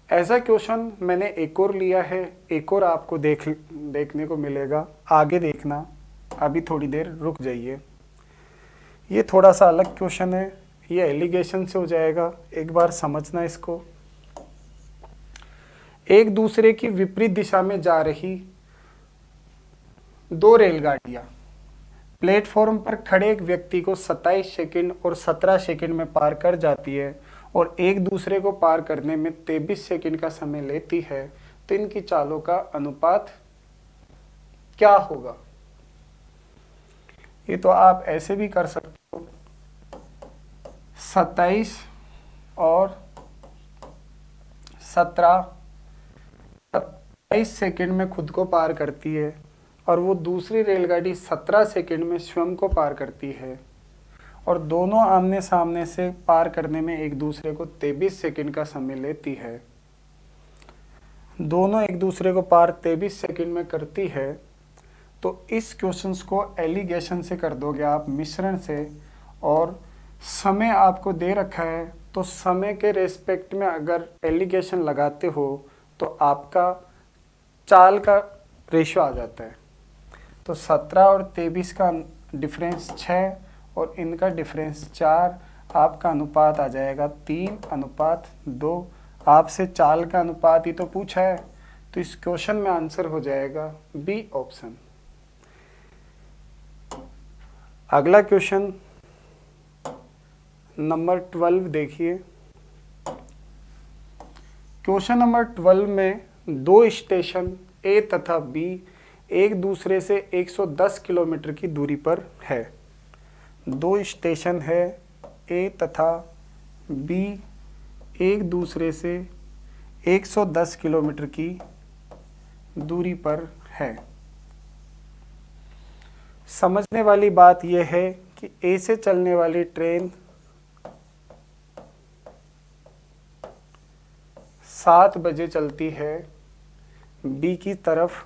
ऐसा क्वेश्चन मैंने एक और लिया है, एक और आपको देखने को मिलेगा, आगे देखना, अभी थोड़ी देर रुक जाइए। ये थोड़ा सा अलग क्वेश्चन है, ये एलिगेशन से हो जाएगा, एक बार समझना इसको। एक दूसरे की विपरीत दिशा में जा रही 2 रेलगाड़ियां प्लेटफॉर्म पर खड़े एक व्यक्ति को 27 सेकंड और 17 सेकंड में पार कर जाती है और एक दूसरे को पार करने में 23 सेकंड का समय लेती है, तो इनकी चालों का अनुपात क्या होगा। ये तो आप ऐसे भी कर सकते हो, 27 और 17 27 सेकंड में खुद को पार करती है और वो दूसरी रेलगाड़ी 17 सेकंड में स्वयं को पार करती है, और दोनों आमने सामने से पार करने में एक दूसरे को 23 सेकंड का समय लेती है। दोनों एक दूसरे को पार 23 सेकंड में करती है, तो इस क्वेश्चंस को एलिगेशन से कर दोगे आप, मिश्रण से। और समय आपको दे रखा है तो समय के रेस्पेक्ट में अगर एलिगेशन लगाते हो तो आपका चाल का रेशियो आ जाता है। तो 17 और 23 का डिफरेंस 6 और इनका डिफरेंस 4, आपका अनुपात आ जाएगा 3:2। आपसे चाल का अनुपात ही तो पूछा है, तो इस क्वेश्चन में आंसर हो जाएगा बी ऑप्शन। अगला क्वेश्चन नंबर 12 देखिए। क्वेश्चन नंबर 12 में 2 स्टेशन ए तथा बी एक दूसरे से 110 किलोमीटर की दूरी पर है। 2 स्टेशन है ए तथा बी एक दूसरे से 110 किलोमीटर की दूरी पर है। समझने वाली बात यह है कि ए से चलने वाली ट्रेन 7 बजे चलती है बी की तरफ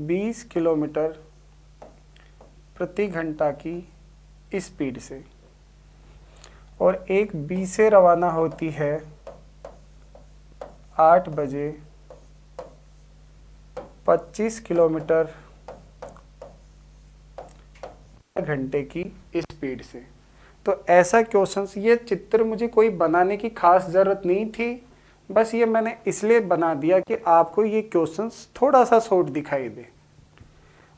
20 किलोमीटर प्रति घंटा की स्पीड से, और एक बी से रवाना होती है 8 बजे 25 किलोमीटर घंटे की स्पीड से। तो ऐसा क्वेश्चन, ये चित्र मुझे कोई बनाने की खास ज़रूरत नहीं थी, बस ये मैंने इसलिए बना दिया कि आपको ये क्वेश्चंस थोड़ा सा शॉर्ट दिखाई दे।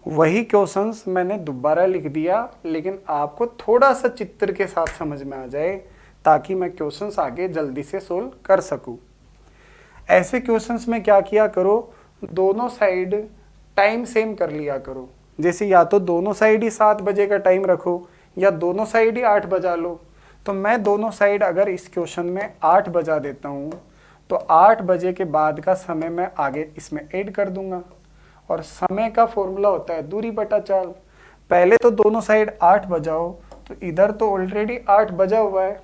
वही क्वेश्चंस मैंने दोबारा लिख दिया, लेकिन आपको थोड़ा सा चित्र के साथ समझ में आ जाए, ताकि मैं क्वेश्चंस आगे जल्दी से सोल्व कर सकूं। ऐसे क्वेश्चंस में क्या किया करो, दोनों साइड टाइम सेम कर लिया करो। जैसे या तो दोनों साइड ही 7 बजे का टाइम रखो, या दोनों साइड ही 8 बजा लो। तो मैं दोनों साइड अगर इस क्वेश्चन में 8 बजा देता हूँ, तो 8 बजे के बाद का समय मैं आगे इसमें ऐड कर दूंगा। और समय का फॉर्मूला होता है दूरी बटा चाल। पहले तो दोनों साइड 8 बजाओ, तो इधर तो ऑलरेडी 8 बजा हुआ है,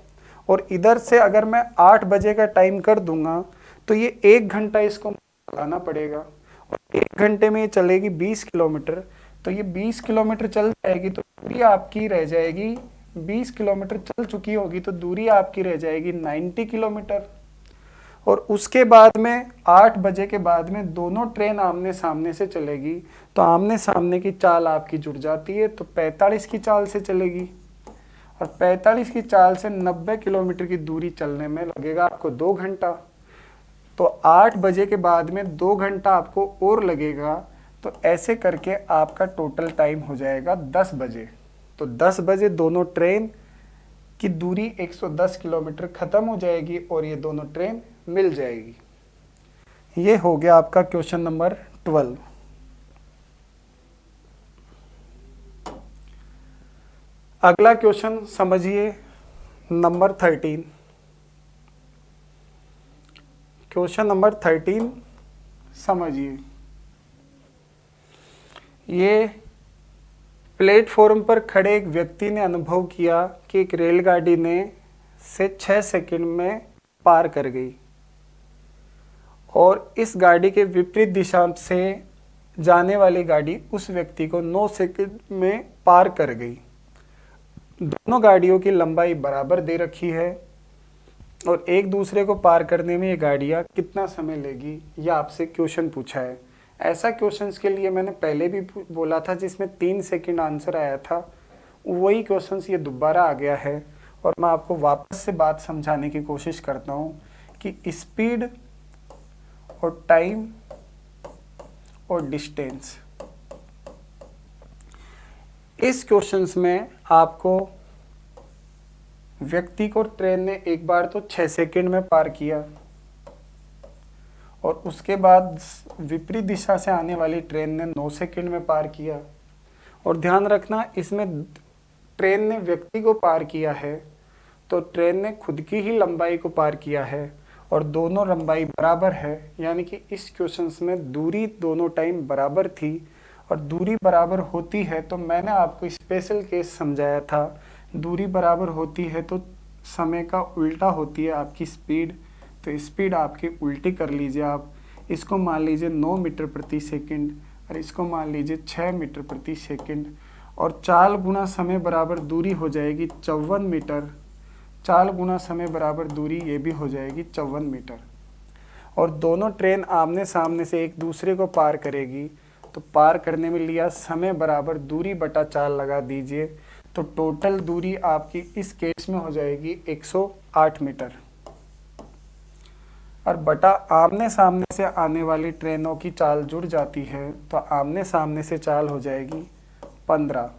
और इधर से अगर मैं 8 बजे का टाइम कर दूंगा, तो ये 1 घंटा इसको चलाना पड़ेगा, और 1 घंटे में ये चलेगी 20 किलोमीटर। तो ये 20 किलोमीटर चल जाएगी, तो दूरी आपकी रह जाएगी, 20 किलोमीटर चल चुकी होगी तो दूरी आपकी रह जाएगी 90 किलोमीटर। और उसके बाद में 8 बजे के बाद में दोनों ट्रेन आमने सामने से चलेगी, तो आमने सामने की चाल आपकी जुड़ जाती है, तो 45 की चाल से चलेगी। और 45 की चाल से 90 किलोमीटर की दूरी चलने में लगेगा आपको 2 घंटा। तो 8 बजे के बाद में 2 घंटा आपको और लगेगा। तो ऐसे करके आपका टोटल टाइम हो जाएगा 10 बजे। तो 10 बजे दोनों ट्रेन की दूरी 110 किलोमीटर खत्म हो जाएगी, और ये दोनों ट्रेन मिल जाएगी। ये हो गया आपका क्वेश्चन नंबर 12। अगला क्वेश्चन समझिए, नंबर 13। क्वेश्चन नंबर 13 समझिए। ये प्लेटफॉर्म पर खड़े एक व्यक्ति ने अनुभव किया कि एक रेलगाड़ी ने से 6 सेकंड में पार कर गई, और इस गाड़ी के विपरीत दिशा से जाने वाली गाड़ी उस व्यक्ति को 9 सेकंड में पार कर गई। दोनों गाड़ियों की लंबाई बराबर दे रखी है, और एक दूसरे को पार करने में ये गाड़ियाँ कितना समय लेगी, यह आपसे क्वेश्चन पूछा है। ऐसा क्वेश्चंस के लिए मैंने पहले भी बोला था, जिसमें 3 सेकंड आंसर आया था। वही क्वेश्चंस ये दोबारा आ गया है, और मैं आपको वापस से बात समझाने की कोशिश करता हूँ कि स्पीड और टाइम और डिस्टेंस, इस क्वेश्चंस में आपको व्यक्ति को ट्रेन ने एक बार तो 6 सेकंड में पार किया, और उसके बाद विपरीत दिशा से आने वाली ट्रेन ने 9 सेकंड में पार किया। और ध्यान रखना, इसमें ट्रेन ने व्यक्ति को पार किया है, तो ट्रेन ने खुद की ही लंबाई को पार किया है, और दोनों लंबाई बराबर है। यानी कि इस क्वेश्चंस में दूरी दोनों टाइम बराबर थी, और दूरी बराबर होती है तो मैंने आपको स्पेशल केस समझाया था। दूरी बराबर होती है तो समय का उल्टा होती है आपकी स्पीड। तो स्पीड आपकी उल्टी कर लीजिए आप। इसको मान लीजिए 9 मीटर प्रति सेकंड, और इसको मान लीजिए 6 मीटर प्रति सेकंड। और चाल गुना समय बराबर दूरी हो जाएगी 54 मीटर। चाल गुना समय बराबर दूरी ये भी हो जाएगी 54 मीटर। और दोनों ट्रेन आमने सामने से एक दूसरे को पार करेगी, तो पार करने में लिया समय बराबर दूरी बटा चाल लगा दीजिए, तो टोटल दूरी आपकी इस केस में हो जाएगी 108 मीटर। और बटा आमने सामने से आने वाली ट्रेनों की चाल जुड़ जाती है, तो आमने सामने से चाल हो जाएगी 15,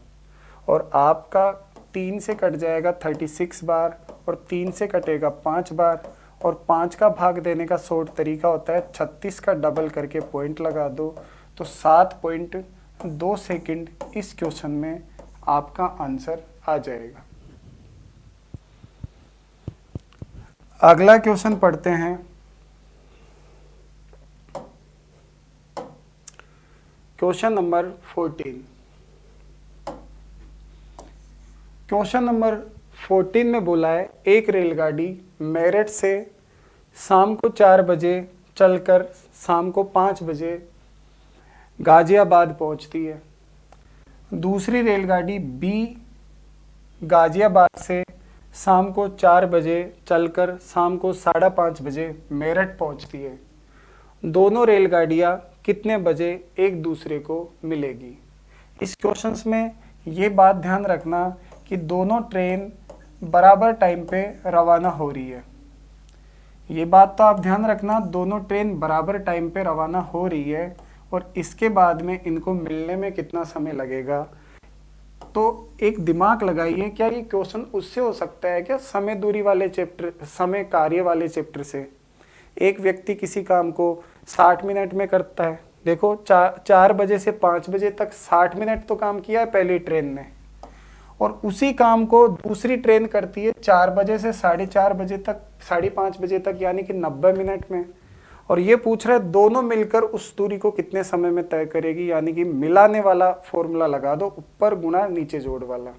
और आपका 3 से कट जाएगा 36 बार, और 3 से कटेगा 5 बार, और 5 का भाग देने का शॉर्ट तरीका होता है 36 का डबल करके पॉइंट लगा दो, तो 7.2 सेकंड इस क्वेश्चन में आपका आंसर आ जाएगा। अगला क्वेश्चन पढ़ते हैं। Question number 14। क्वेश्चन नंबर 14 में बोला है, एक रेलगाड़ी मेरठ से शाम को 4 बजे चलकर शाम को 5 बजे गाजियाबाद पहुंचती है। दूसरी रेलगाड़ी बी गाजियाबाद से शाम को 4 बजे चलकर शाम को 5:30 बजे मेरठ पहुंचती है। दोनों रेलगाड़ियां कितने बजे एक दूसरे को मिलेगी। इस क्वेश्चंस में ये बात ध्यान रखना कि दोनों ट्रेन बराबर टाइम पे रवाना हो रही है। ये बात तो आप ध्यान रखना, दोनों ट्रेन बराबर टाइम पे रवाना हो रही है और इसके बाद में इनको मिलने में कितना समय लगेगा। तो एक दिमाग लगाइए, क्या ये क्वेश्चन उससे हो सकता है क्या, समय दूरी वाले चैप्टर, समय कार्य वाले चैप्टर से। एक व्यक्ति किसी काम को 60 मिनट में करता है, देखो 4 बजे से 5 बजे तक 60 मिनट तो काम किया है पहली ट्रेन ने, और उसी काम को दूसरी ट्रेन करती है 4 बजे से 4:30 बजे तक, 5:30 बजे तक, यानी कि 90 मिनट में। और ये पूछ रहा है दोनों मिलकर उस दूरी को कितने समय में तय करेगी, यानी कि मिलाने वाला फॉर्मूला लगा दो, ऊपर गुणा नीचे जोड़ वाला।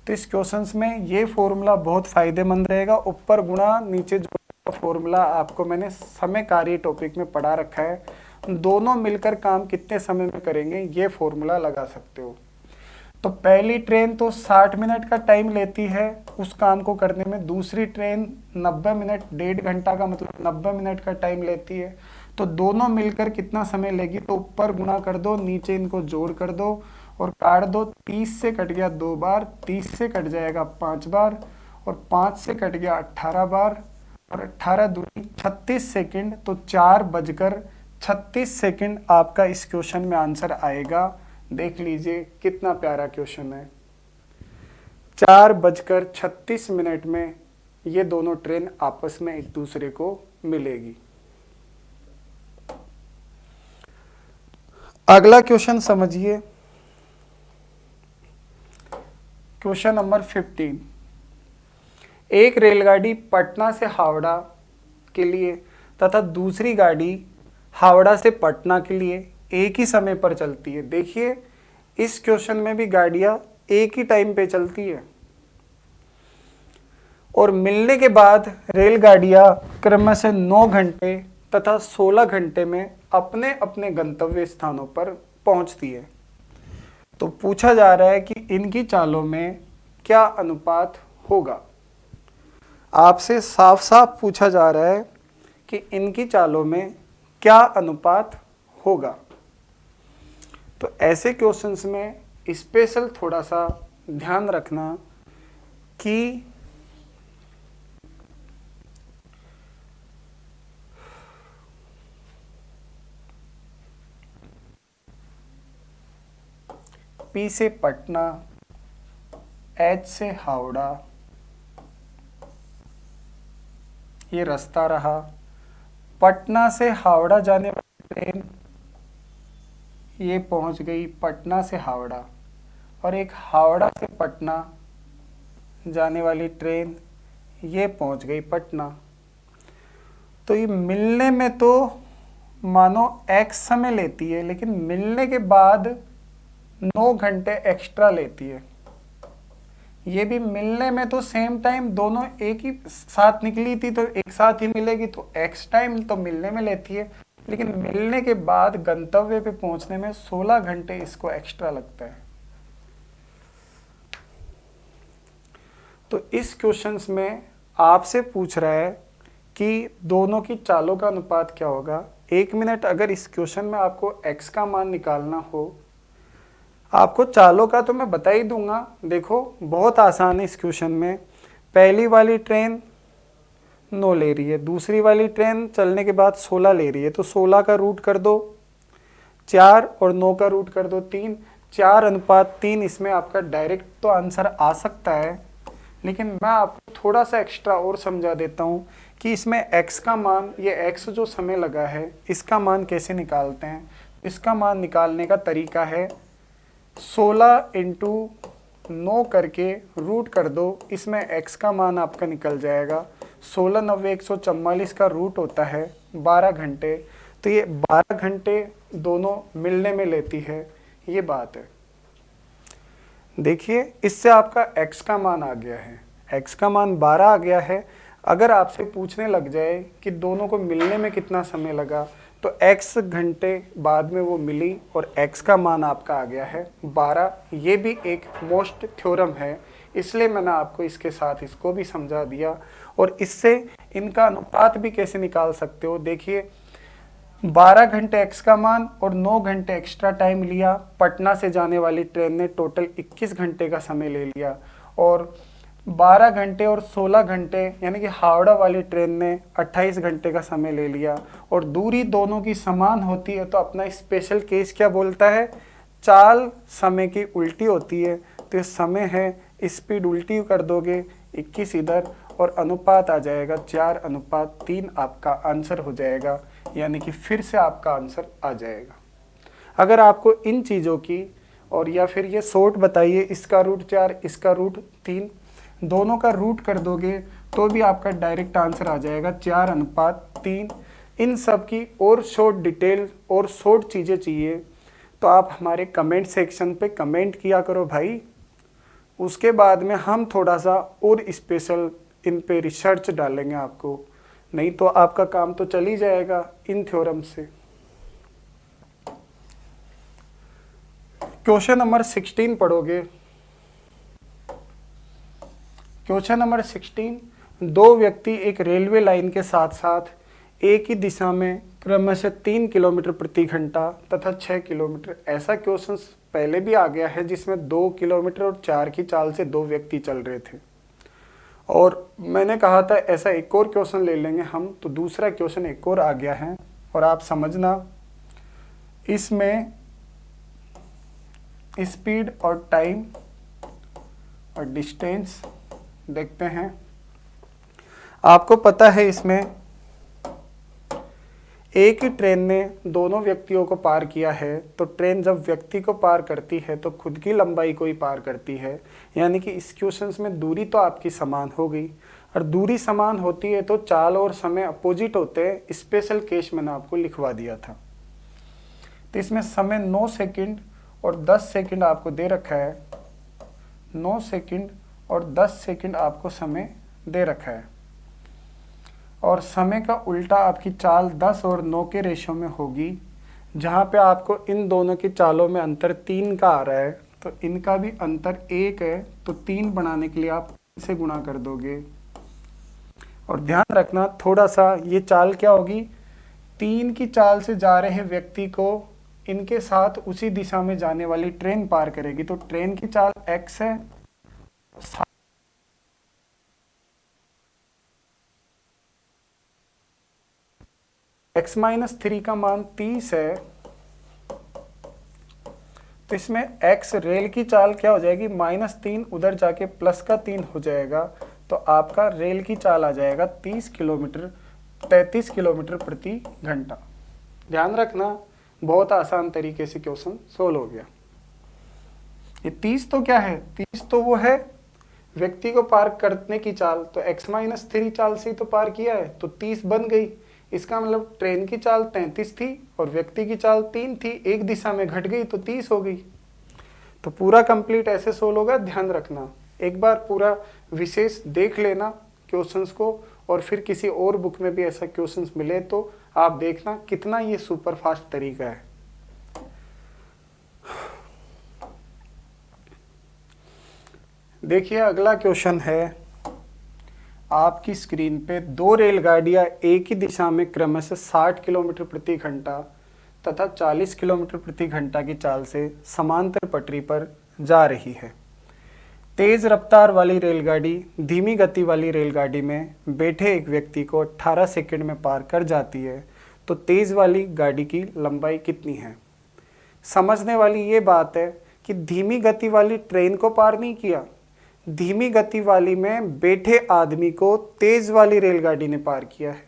तो इस क्वेश्चंस में ये फॉर्मूला बहुत फायदेमंद रहेगा, ऊपर गुणा नीचे जोड़ का फॉर्मूला आपको मैंने समय कार्य टॉपिक में पढ़ा रखा है। दोनों मिलकर काम कितने समय में करेंगे ये फॉर्मूला लगा सकते हो। तो पहली ट्रेन तो 60 मिनट का टाइम लेती है उस काम को करने में, दूसरी ट्रेन 90 मिनट, 1.5 घंटा का मतलब 90 मिनट का टाइम लेती है। तो दोनों मिलकर कितना समय लेगी, तो ऊपर गुणा कर दो, नीचे इनको जोड़ कर दो और काट दो। 30 से कट गया 2 बार, 30 से कट जाएगा 5 बार, और 5 से कट गया 18 बार, और 18 दूनी 36 सेकेंड। तो 4:36 आपका इस क्वेश्चन में आंसर आएगा। देख लीजिए कितना प्यारा क्वेश्चन है। 4:36 में ये दोनों ट्रेन आपस में एक दूसरे को मिलेगी। अगला क्वेश्चन समझिए, क्वेश्चन नंबर 15। एक रेलगाड़ी पटना से हावड़ा के लिए तथा दूसरी गाड़ी हावड़ा से पटना के लिए एक ही समय पर चलती है। देखिए इस क्वेश्चन में भी गाड़ियां एक ही टाइम पे चलती है और मिलने के बाद रेलगाड़ियां क्रमशः 9 घंटे तथा 16 घंटे में अपने अपने गंतव्य स्थानों पर पहुंचती है। तो पूछा जा रहा है कि इनकी चालों में क्या अनुपात होगा। आपसे साफ साफ पूछा जा रहा है कि इनकी चालों में क्या अनुपात होगा। तो ऐसे क्वेश्चंस में स्पेशल थोड़ा सा ध्यान रखना कि पी से पटना, एच से हावड़ा, ये रास्ता रहा। पटना से हावड़ा जाने वाली ट्रेन ये पहुंच गई पटना से हावड़ा, और एक हावड़ा से पटना जाने वाली ट्रेन ये पहुंच गई पटना। तो ये मिलने में तो मानो x समय लेती है, लेकिन मिलने के बाद 9 घंटे एक्स्ट्रा लेती है। ये भी मिलने में तो सेम टाइम दोनों एक ही साथ निकली थी तो एक साथ ही मिलेगी, तो x टाइम तो मिलने में लेती है, लेकिन मिलने के बाद गंतव्य पे पहुंचने में 16 घंटे इसको एक्स्ट्रा लगता है। तो इस क्वेश्चंस में आपसे पूछ रहा है कि दोनों की चालों का अनुपात क्या होगा। 1 मिनट, अगर इस क्वेश्चन में आपको x का मान निकालना हो, आपको चालों का तो मैं बता ही दूंगा। देखो बहुत आसान है इस क्वेश्चन में। पहली वाली ट्रेन 9 ले रही है, दूसरी वाली ट्रेन चलने के बाद 16 ले रही है, तो 16 का रूट कर दो 4 और 9 का रूट कर दो 3, 4:3। इसमें आपका डायरेक्ट तो आंसर आ सकता है, लेकिन मैं आपको थोड़ा सा एक्स्ट्रा और समझा देता हूँ कि इसमें x का मान, ये x जो समय लगा है इसका मान कैसे निकालते हैं। इसका मान निकालने का तरीका है 16 × 9 करके रूट कर दो, इसमें x का मान आपका निकल जाएगा। 16 9 144 का रूट होता है 12 घंटे, तो ये 12 घंटे दोनों मिलने में लेती है, ये बात है। देखिए इससे आपका x का मान आ गया है, x का मान 12 आ गया है। अगर आपसे पूछने लग जाए कि दोनों को मिलने में कितना समय लगा, तो x घंटे बाद में वो मिली और x का मान आपका आ गया है 12। ये भी एक मोस्ट थ्योरम है, इसलिए मैंने आपको इसके साथ इसको भी समझा दिया। और इससे इनका अनुपात भी कैसे निकाल सकते हो, देखिए 12 घंटे x का मान और 9 घंटे एक्स्ट्रा टाइम लिया। पटना से जाने वाली ट्रेन ने टोटल 21 घंटे का समय ले लिया, और 12 घंटे और 16 घंटे, यानी कि हावड़ा वाली ट्रेन ने 28 घंटे का समय ले लिया और दूरी दोनों की समान होती है, तो अपना स्पेशल केस क्या बोलता है, चाल समय की उल्टी होती है। तो ये समय है, स्पीड उल्टी कर दोगे 21 इधर और अनुपात आ जाएगा 4:3, आपका आंसर हो जाएगा, यानी कि फिर से आपका आंसर आ जाएगा। अगर आपको इन चीज़ों की और या फिर ये शॉर्ट बताइए, इसका रूट 4 इसका रूट 3, दोनों का रूट कर दोगे तो भी आपका डायरेक्ट आंसर आ जाएगा 4:3। इन सब की और शॉर्ट डिटेल और शॉर्ट चीज़ें चाहिए तो आप हमारे कमेंट सेक्शन पे कमेंट किया करो भाई। उसके बाद में हम थोड़ा सा और स्पेशल इन पे रिसर्च डालेंगे आपको, नहीं तो आपका काम तो चल ही जाएगा इन थ्योरम से। क्वेश्चन नंबर 16 पढ़ोगे। क्वेश्चन नंबर 16, दो व्यक्ति एक रेलवे लाइन के साथ साथ एक ही दिशा में क्रमशः 3 किलोमीटर प्रति घंटा तथा 6 किलोमीटर, ऐसा क्वेश्चन पहले भी आ गया है जिसमें 2 किलोमीटर और 4 की चाल से दो व्यक्ति चल रहे थे, और मैंने कहा था ऐसा एक और क्वेश्चन ले लेंगे हम, तो दूसरा क्वेश्चन एक और आ गया है। और आप समझना, इसमें स्पीड और टाइम और डिस्टेंस देखते हैं। आपको पता है इसमें एक ही ट्रेन ने दोनों व्यक्तियों को पार किया है, तो ट्रेन जब व्यक्ति को पार करती है तो खुद की लंबाई को ही पार करती है, यानी कि इस क्वेश्चन में दूरी तो आपकी समान हो गई, और दूरी समान होती है तो चाल और समय अपोजिट होते हैं। स्पेशल केस मैंने आपको लिखवा दिया था। तो इसमें समय 9 सेकंड और 10 सेकंड आपको दे रखा है, 9 सेकंड और 10 सेकंड आपको समय दे रखा है, और समय का उल्टा आपकी चाल 10 और 9 के रेशो में होगी। जहाँ पे आपको इन दोनों की चालों में अंतर 3 का आ रहा है, तो इनका भी अंतर 1 है, तो 3 बनाने के लिए आप से गुणा कर दोगे। और ध्यान रखना थोड़ा सा, ये चाल क्या होगी, 3 की चाल से जा रहे व्यक्ति को इनके साथ उसी दिशा में जाने वाली ट्रेन पार करेगी, तो ट्रेन की चाल x है, x-3 का मान 30 है, तो इसमें x रेल की चाल क्या हो जाएगी, -3, उधर जाके +3 हो जाएगा, तो आपका रेल की चाल आ जाएगा 33 किलोमीटर प्रति घंटा। ध्यान रखना, बहुत आसान तरीके से क्वेश्चन सोल्व हो गया। ये 30 तो क्या है, 30 तो वो है व्यक्ति को पार करने की चाल, तो x-3 चाल से तो पार किया है, तो 30 बन गई। इसका मतलब ट्रेन की चाल 33 थी और व्यक्ति की चाल 3 थी, एक दिशा में घट गई तो 30 हो गई। तो पूरा कंप्लीट ऐसे सोल्व होगा। ध्यान रखना, एक बार पूरा विशेष देख लेना क्वेश्चंस को, और फिर किसी और बुक में भी ऐसा क्वेश्चंस मिले तो आप देखना कितना ये सुपर फास्ट तरीका है। देखिए अगला क्वेश्चन है आपकी स्क्रीन पे, दो रेलगाड़ियां एक ही दिशा में क्रमशः 60 किलोमीटर प्रति घंटा तथा 40 किलोमीटर प्रति घंटा की चाल से समांतर पटरी पर जा रही है। तेज रफ्तार वाली रेलगाड़ी धीमी गति वाली रेलगाड़ी में बैठे एक व्यक्ति को 18 सेकंड में पार कर जाती है, तो तेज वाली गाड़ी की लंबाई कितनी है। समझने वाली ये बात है कि धीमी गति वाली ट्रेन को पार नहीं किया, धीमी गति वाली में बैठे आदमी को तेज वाली रेलगाड़ी ने पार किया है।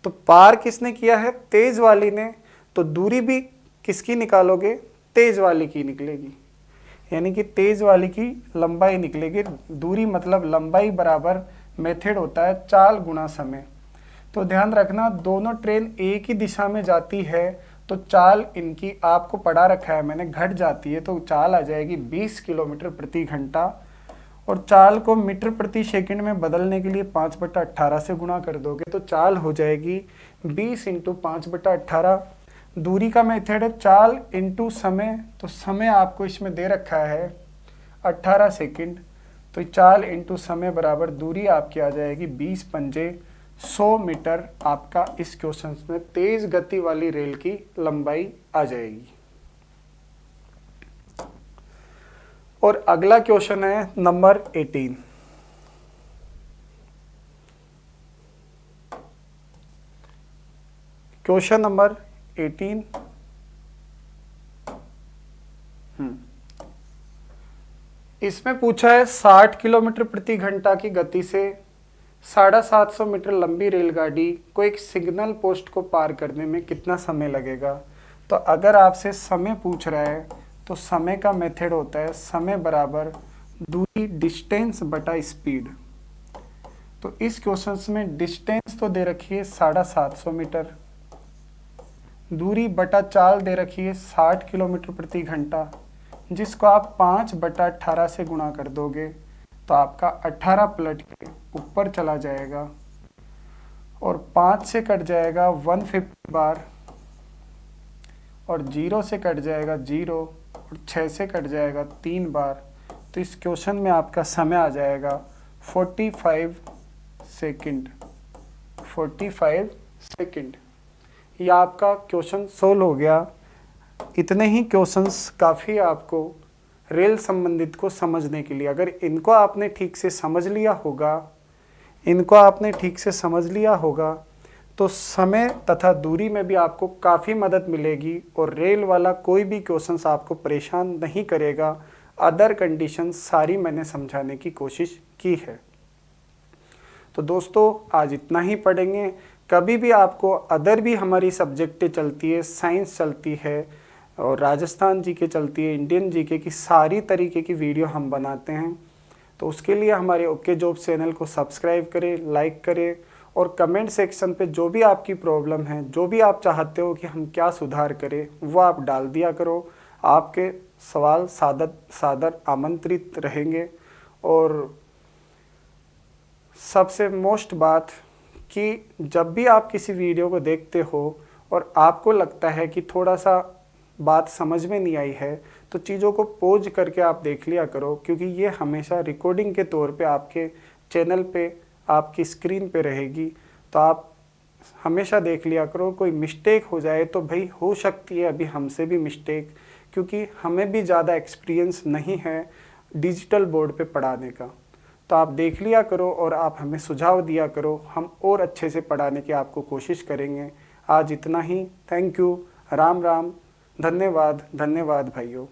तो पार किसने किया है, तेज वाली ने, तो दूरी भी किसकी निकालोगे, तेज वाली की निकलेगी, यानी कि तेज वाली की लंबाई निकलेगी। दूरी मतलब लंबाई बराबर मेथड होता है चाल गुणा समय। तो ध्यान रखना, दोनों ट्रेन एक ही दिशा में जाती है तो चाल इनकी आपको पढ़ा रखा है मैंने, घट जाती है, तो चाल आ जाएगी 20 किलोमीटर प्रति घंटा, और चाल को मीटर प्रति सेकंड में बदलने के लिए 5/18 से गुणा कर दोगे तो चाल हो जाएगी 20 × 5/18। दूरी का मेथड है चाल इंटू समय, तो समय आपको इसमें दे रखा है 18 सेकंड, तो चाल इंटू समय बराबर दूरी आपकी आ जाएगी 20 पंजे 100 मीटर। आपका इस क्वेश्चन में तेज गति वाली रेल की लंबाई आ जाएगी। और अगला क्वेश्चन है नंबर 18। Question number 18। इसमें पूछा है 60 किलोमीटर प्रति घंटा की गति से 750 मीटर लंबी रेलगाड़ी को एक सिग्नल पोस्ट को पार करने में कितना समय लगेगा। तो अगर आपसे समय पूछ रहा है तो समय का मेथड होता है समय बराबर दूरी डिस्टेंस बटा स्पीड। तो इस क्वेश्चन में डिस्टेंस तो दे रखी है 750 मीटर, दूरी बटा चाल दे रखी है 60 किलोमीटर प्रति घंटा, जिसको आप 5/18 से गुणा कर दोगे तो आपका 18 पलट के ऊपर चला जाएगा और 5 से कट जाएगा 150 बार और 0 से कट जाएगा 0 और 6 से कट जाएगा 3 बार। तो इस क्वेश्चन में आपका समय आ जाएगा 45 सेकंड। 45 सेकंड। यह आपका क्वेश्चन सोल्व हो गया। इतने ही क्वेश्चंस काफ़ी आपको रेल संबंधित को समझने के लिए। अगर इनको आपने ठीक से समझ लिया होगा तो समय तथा दूरी में भी आपको काफ़ी मदद मिलेगी और रेल वाला कोई भी क्वेश्चंस आपको परेशान नहीं करेगा। अदर कंडीशन सारी मैंने समझाने की कोशिश की है। तो दोस्तों आज इतना ही पढ़ेंगे। कभी भी आपको अदर भी हमारी सब्जेक्टें चलती है, साइंस चलती है और राजस्थान जीके चलती है, इंडियन जीके की सारी तरीके की वीडियो हम बनाते हैं। तो उसके लिए हमारे ओके जॉब्स चैनल को सब्सक्राइब करें, लाइक करें और कमेंट सेक्शन पे जो भी आपकी प्रॉब्लम है, जो भी आप चाहते हो कि हम क्या सुधार करें, वो आप डाल दिया करो। आपके सवाल सादर आमंत्रित रहेंगे। और सबसे मोस्ट बात कि जब भी आप किसी वीडियो को देखते हो और आपको लगता है कि थोड़ा सा बात समझ में नहीं आई है तो चीज़ों को पॉज करके आप देख लिया करो, क्योंकि ये हमेशा रिकॉर्डिंग के तौर पे आपके चैनल पे आपकी स्क्रीन पे रहेगी। तो आप हमेशा देख लिया करो। कोई मिस्टेक हो जाए तो भाई हो सकती है अभी हमसे भी मिस्टेक, क्योंकि हमें भी ज़्यादा एक्सपीरियंस नहीं है डिजिटल बोर्ड पे पढ़ाने का। तो आप देख लिया करो और आप हमें सुझाव दिया करो, हम और अच्छे से पढ़ाने की आपको कोशिश करेंगे। आज इतना ही। Thank you. राम राम। धन्यवाद भाइयों।